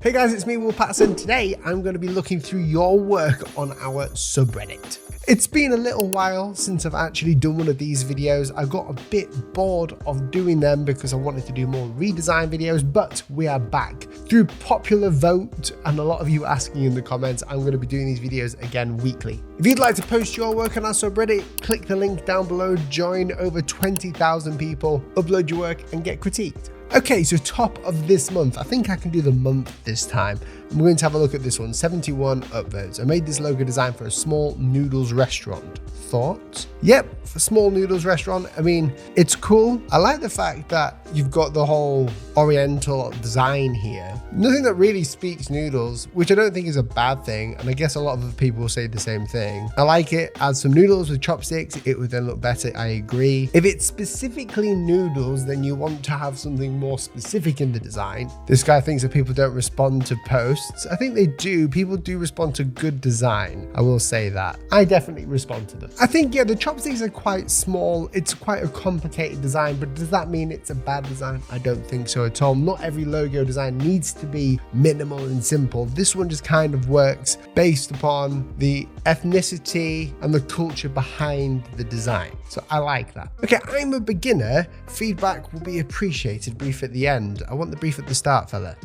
Hey guys, it's me, Paterson. Today, I'm going to be looking through your work on our subreddit. It's been a little while since I've actually done one of these videos. I got a bit bored of doing them because I wanted to do more redesign videos, but we are back. Through popular vote and a lot of you asking in the comments, I'm going to be doing these videos again weekly. If you'd like to post your work on our subreddit, click the link down below, join over 20,000 people, upload your work and get critiqued. Okay, so top of this month, I think I can do the month this time. I'm going to have a look at this one, 71 upvotes. I made this logo design for a small noodles restaurant. Thoughts? Yep, for small noodles restaurant. I mean, it's cool. I like the fact that you've got the whole oriental design here. Nothing that really speaks noodles, which I don't think is a bad thing. And I guess a lot of other people will say the same thing. I like it. Add some noodles with chopsticks. It would then look better. I agree. If it's specifically noodles, then you want to have something more specific in the design. This guy thinks that people don't respond to posts. I think they do. People do respond to good design. I will say that. I definitely respond to them. I think, yeah, the chopsticks are quite small. It's quite a complicated design, but does that mean it's a bad design? I don't think so at all. Not every logo design needs to be minimal and simple. This one just kind of works based upon the ethnicity and the culture behind the design. So I like that. Okay, I'm a beginner. Feedback will be appreciated. Brief at the end. I want the brief at the start, fella.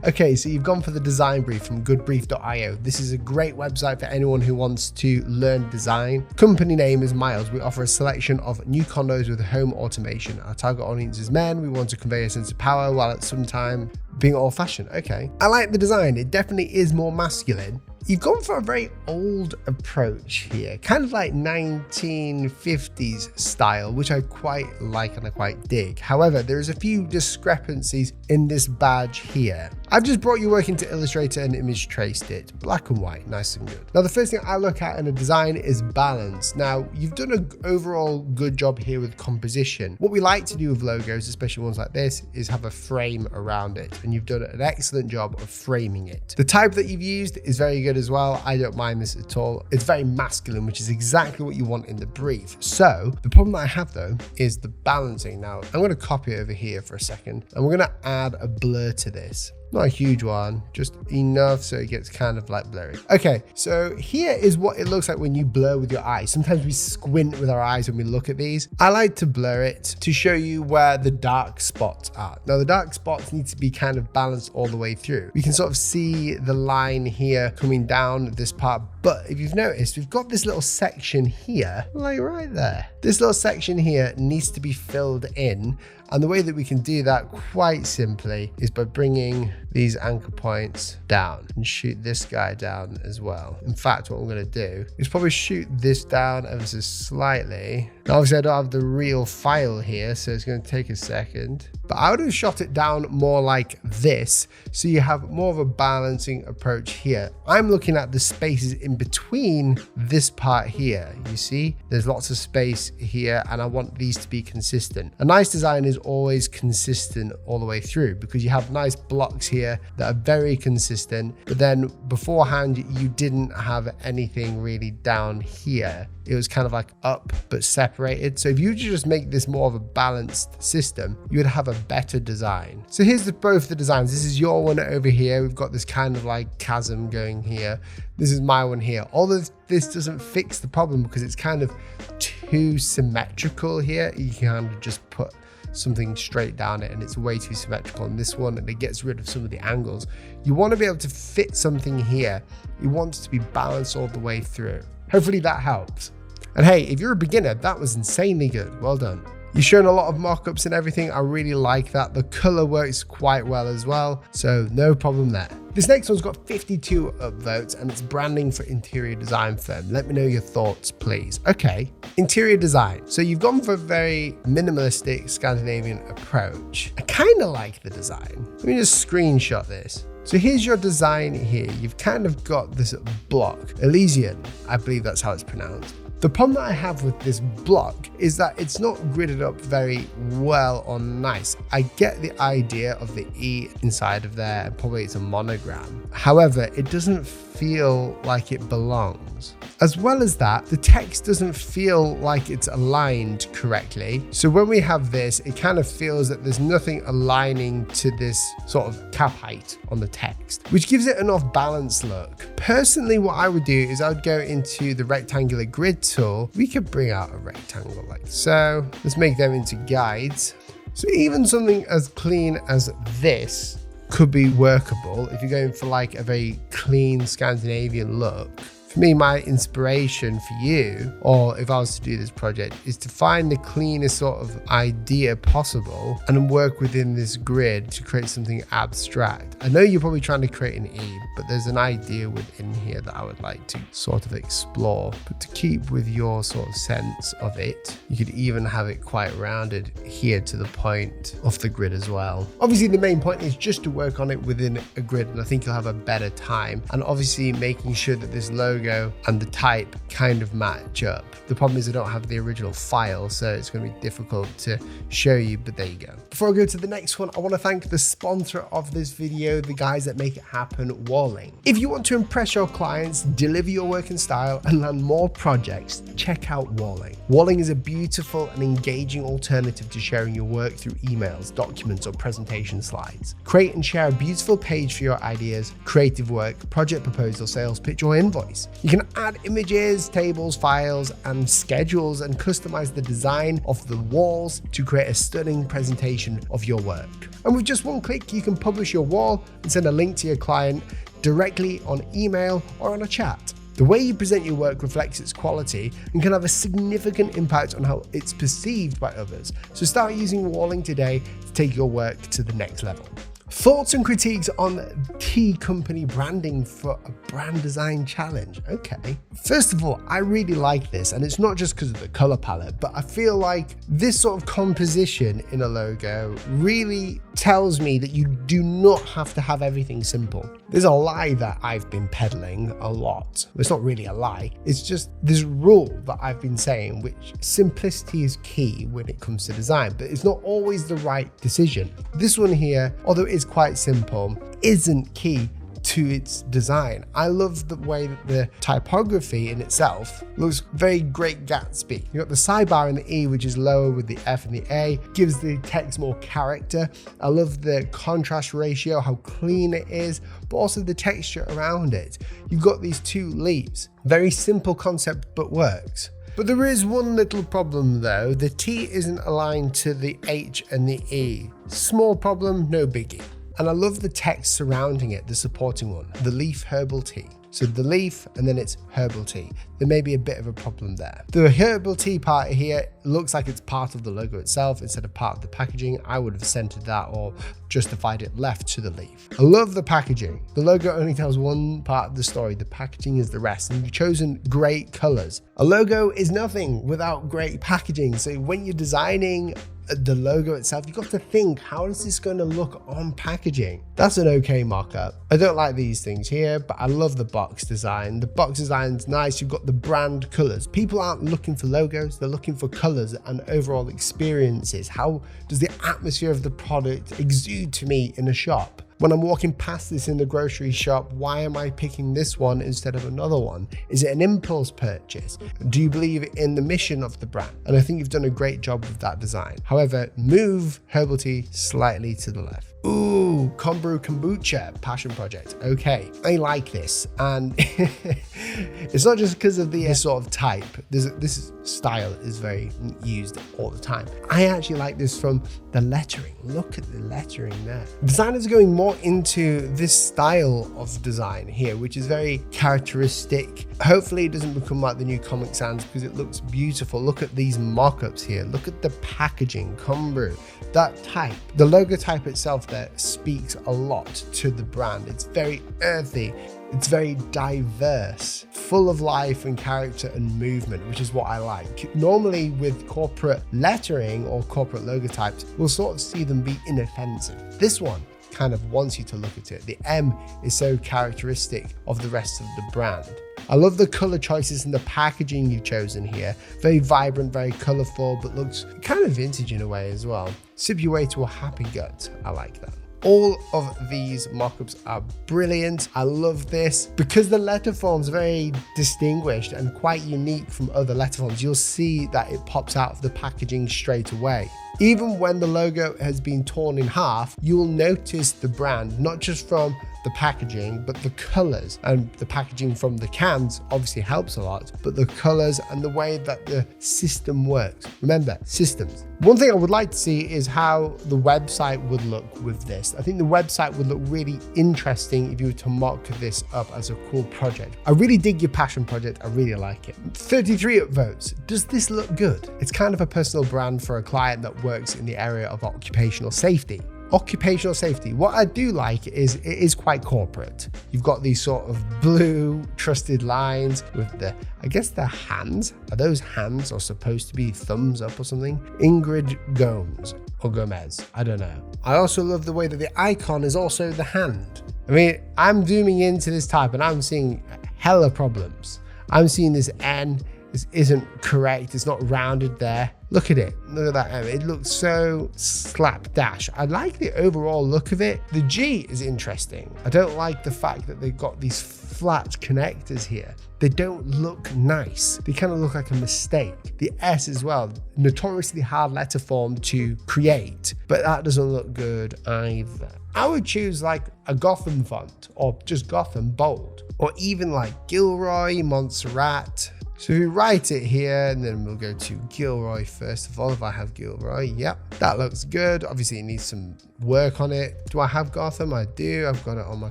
Okay, so you've gone for the design brief from goodbrief.io. This is a great website for anyone who wants to learn design. Company name is Miles. We offer a selection of new condos with home automation. Our target audience is men. We want to convey a sense of power while at some time being old fashioned. Okay. I like the design. It definitely is more masculine. You've gone for a very old approach here, kind of like 1950s style, which I quite like and I quite dig. However, there's a few discrepancies in this badge here. I've just brought your work into Illustrator and image traced it. Black and white, nice and good. Now, the first thing I look at in a design is balance. Now, you've done an overall good job here with composition. What we like to do with logos, especially ones like this, is have a frame around it. And you've done an excellent job of framing it. The type that you've used is very good as well. I don't mind this at all. It's very masculine, which is exactly what you want in the brief. So the problem that I have though is the balancing. Now I'm going to copy it over here for a second and we're going to add a blur to this. Not a huge one, just enough so it gets kind of like blurry. Okay, so here is what it looks like when you blur with your eyes. Sometimes we squint with our eyes when we look at these. I like to blur it to show you where the dark spots are. Now the dark spots need to be kind of balanced all the way through. We can sort of see the line here coming down this part, but if you've noticed, we've got this little section here, like right there. This little section here needs to be filled in. And the way that we can do that quite simply is by bringing these anchor points down and shoot this guy down as well. In fact, what I'm going to do is probably shoot this down ever so slightly. Now, obviously I don't have the real file here, so it's going to take a second, but I would have shot it down more like this. So you have more of a balancing approach here. I'm looking at the spaces in between this part here. You see, there's lots of space here and I want these to be consistent. A nice design is always consistent all the way through because you have nice blocks here that are very consistent, but then beforehand you didn't have anything really down here. It was kind of like up but separated. So if you just make this more of a balanced system, you would have a better design. So here's both the designs. This is your one over here. We've got this kind of like chasm going here. This is my one here. Although this doesn't fix the problem because it's kind of too symmetrical here. You can kind of just put something straight down it and it's way too symmetrical on this one and it gets rid of some of the angles. You want to be able to fit something here. You want it to be balanced all the way through. Hopefully that helps. And hey, if you're a beginner, that was insanely good. Well done. You've shown a lot of mock-ups and everything. I really like that. The color works quite well as well. So no problem there. This next one's got 52 upvotes and it's branding for interior design firm. Let me know your thoughts, please. Okay, interior design. So you've gone for a very minimalistic Scandinavian approach. I kind of like the design. Let me just screenshot this. So here's your design here. You've kind of got this block, Elysian, I believe that's how it's pronounced. The problem that I have with this block is that it's not gridded up very well or nice. I get the idea of the E inside of there, and probably it's a monogram. However, it doesn't feel like it belongs. As well as that, the text doesn't feel like it's aligned correctly. So when we have this, it kind of feels that there's nothing aligning to this sort of cap height on the text, which gives it an off-balance look. Personally, what I would do is I would go into the rectangular grid tool. We could bring out a rectangle like so. Let's make them into guides. So even something as clean as this could be workable if you're going for like a very clean Scandinavian look. For me, my inspiration for you, or if I was to do this project, is to find the cleanest sort of idea possible and work within this grid to create something abstract. I know you're probably trying to create an E, but there's an idea within here that I would like to sort of explore. But to keep with your sort of sense of it, you could even have it quite rounded here to the point of the grid as well. Obviously, the main point is just to work on it within a grid, and I think you'll have a better time. And obviously making sure that this logo and the type kind of match up. The problem is I don't have the original file, so it's going to be difficult to show you, but there you go. Before I go to the next one, I want to thank the sponsor of this video, the guys that make it happen, Walling. If you want to impress your clients, deliver your work in style, and land more projects, check out Walling. Walling is a beautiful and engaging alternative to sharing your work through emails, documents, or presentation slides. Create and share a beautiful page for your ideas, creative work, project proposal, sales pitch, or invoice. You can add images, tables, files, and schedules, and customize the design of the walls to create a stunning presentation of your work. And with just one click, you can publish your wall and send a link to your client directly on email or on a chat. The way you present your work reflects its quality and can have a significant impact on how it's perceived by others. So start using Walling today to take your work to the next level. Thoughts and critiques on tea company branding for a brand design challenge. Okay. First of all, I really like this, and it's not just because of the color palette, but I feel like this sort of composition in a logo really tells me that you do not have to have everything simple. There's a lie that I've been peddling a lot. It's not really a lie. It's just this rule that I've been saying, which simplicity is key when it comes to design, but it's not always the right decision. This one here, although it's quite simple, isn't key to its design. I love the way that the typography in itself looks very Great Gatsby. You got the sidebar in the E, which is lower with the F and the A, gives the text more character. I love the contrast ratio, how clean it is, but also the texture around it. You've got these two leaves. Very simple concept, but works. But there is one little problem though. The T isn't aligned to the H and the E. Small problem, no biggie. And I love the text surrounding it, the supporting one, the leaf herbal tea. So the leaf and then it's herbal tea. There may be a bit of a problem there. The herbal tea part here looks like it's part of the logo itself instead of part of the packaging. I would have centered that or justified it left to the leaf. I love the packaging. The logo only tells one part of the story. The packaging is the rest, and you've chosen great colors. A logo is nothing without great packaging. So when you're designing the logo itself, you've got to think, how is this going to look on packaging? That's an okay mock-up. I don't like these things here, but I love the box design. The box design's nice. You've got the brand colors. People aren't looking for logos, they're looking for colors and overall experiences. How does the atmosphere of the product exude to me in a shop? When I'm walking past this in the grocery shop, why am I picking this one instead of another one? Is it an impulse purchase? Do you believe in the mission of the brand? And I think you've done a great job with that design. However, move herbal tea slightly to the left. Ooh, Combrew Kombucha passion project. Okay, I like this, and it's not just because of the sort of type. This style is very used all the time. I actually like this from the lettering. Look at the lettering there. Designers are going more into this style of design here, which is very characteristic. Hopefully it doesn't become like the new Comic Sans because it looks beautiful. Look at these mock-ups here. Look at the packaging, Combrew, that type. The logo type itself there speaks a lot to the brand. It's very earthy. It's very diverse, full of life and character and movement, which is what I like. Normally with corporate lettering or corporate logo types, we'll sort of see them be inoffensive. This one kind of wants you to look at it. The M is so characteristic of the rest of the brand. I love the color choices and the packaging you've chosen here. Very vibrant, very colorful, but looks kind of vintage in a way as well. Sip your way to a happy gut. I like that. All of these mock-ups are brilliant. I love this. Because the letter forms are very distinguished and quite unique from other letter forms, you'll see that it pops out of the packaging straight away. Even when the logo has been torn in half, you'll notice the brand, not just from the packaging, but the colors, and the packaging from the cans obviously helps a lot, but the colors and the way that the system works. Remember, systems. One thing I would like to see is how the website would look with this. I think the website would look really interesting if you were to mock this up as a cool project. I really dig your passion project. I really like it. 33 upvotes. Does this look good? It's kind of a personal brand for a client that works in the area of occupational safety. Occupational safety. What I do like is it is quite corporate. You've got these sort of blue trusted lines with the, I guess the hands. Are those hands or supposed to be thumbs up or something? Ingrid Gomes or Gomez. I don't know. I also love the way that the icon is also the hand. I mean, I'm zooming into this type and I'm seeing hella problems. I'm seeing this N. This isn't correct. It's not rounded there. Look at it. Look at that M. It looks so slapdash. I like the overall look of it. The G is interesting. I don't like the fact that they've got these flat connectors here. They don't look nice. They kind of look like a mistake. The S as well, notoriously hard letter form to create, but that doesn't look good either. I would choose like a Gotham font or just Gotham bold, or even like Gilroy, Montserrat. So we write it here and then we'll go to Gilroy first of all. If I have Gilroy, yep, that looks good. Obviously it needs some work on it. Do I have Gotham? I do. I've got it on my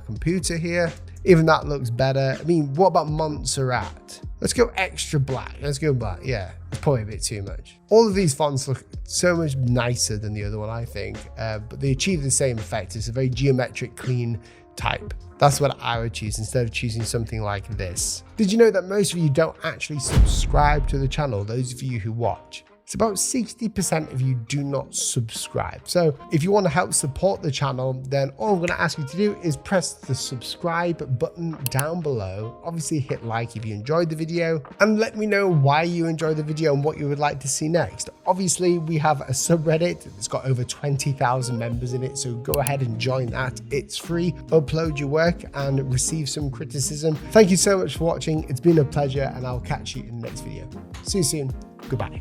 computer here. Even that looks better. I mean, what about Montserrat? Let's go extra black. Let's go black. Yeah, it's probably a bit too much. All of these fonts look so much nicer than the other one, I think, but they achieve the same effect. It's a very geometric, clean type. That's what I would choose instead of choosing something like this. Did you know that most of you don't actually subscribe to the channel, those of you who watch? It's about 60% of you do not subscribe. So if you want to help support the channel, then all I'm going to ask you to do is press the subscribe button down below. Obviously hit like if you enjoyed the video and let me know why you enjoyed the video and what you would like to see next. Obviously we have a subreddit. It's got over 20,000 members in it. So go ahead and join that. It's free. Upload your work and receive some criticism. Thank you so much for watching. It's been a pleasure and I'll catch you in the next video. See you soon. Goodbye.